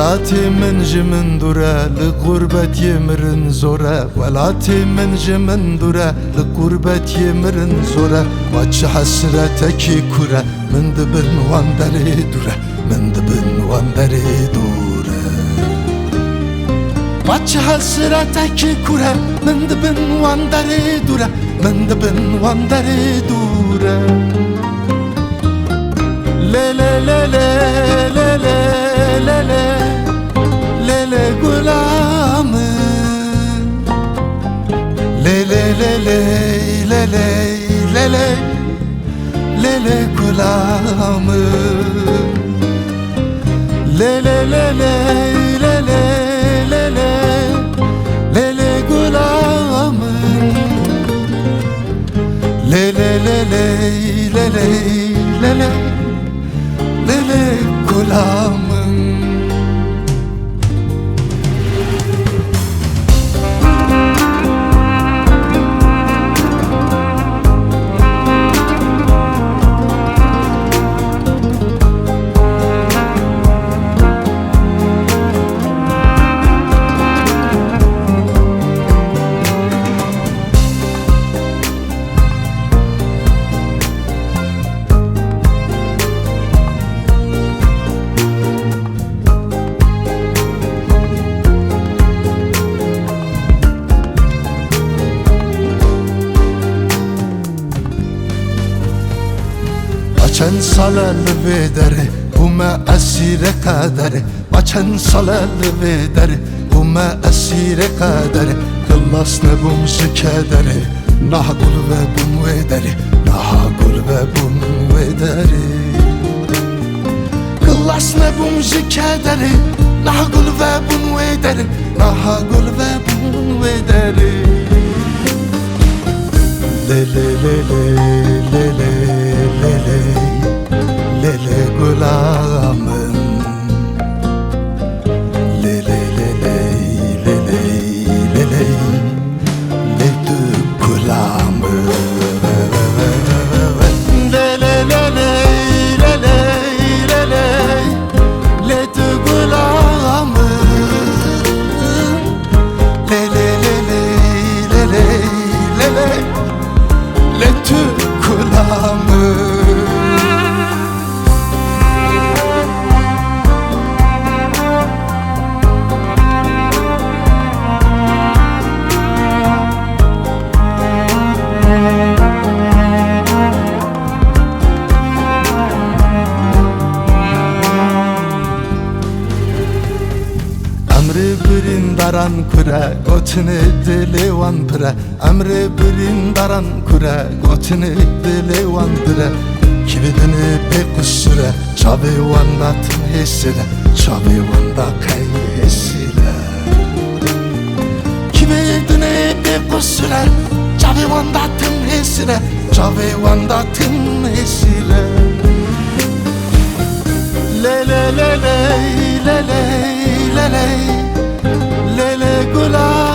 ولاتي من جمن درا لغربت يمرن زورا ولاتي من جمن درا لغربت يمرن زورا واتش حسرتك كورا من دبن واندري درا من دبن واندري دورا واتش حسرتك كورا من دبن واندري درا من دبن واندري دورا لا لا لا لا لا لا لا لا لا لا غلام لا لا لا لا لا لا لا لا لا لا غلام لا لا لا لا لا لا لا لا لا غلام لا لا لا لا لا لا لا Lele gulamım Çen salalı vedere Huma esire kadere Çen salalı vedere Huma esire kadere Kıllas ne bum zikedere Naha gul ve bum vedere Naha gul ve bum vedere Kıllas ne bum zikedere Naha gul ve bum vedere Naha gul ve bum vedere Le le le le le le le le Lele gulamım Lele lele lele lele Lele gulamım Lele lele lele lele Lele gulamım Lele lele lele lele Lele gulamım Daran kura gotini dilewan pira Amri birin daran kura gotini dilewan pira Kibidini pekusura Çabi wanda tın hesile Çabi wanda kay hesile Kibidini pekusura Çabi wanda tın hesile Çabi wanda tın hesile Le le le le le le le le Lele gulam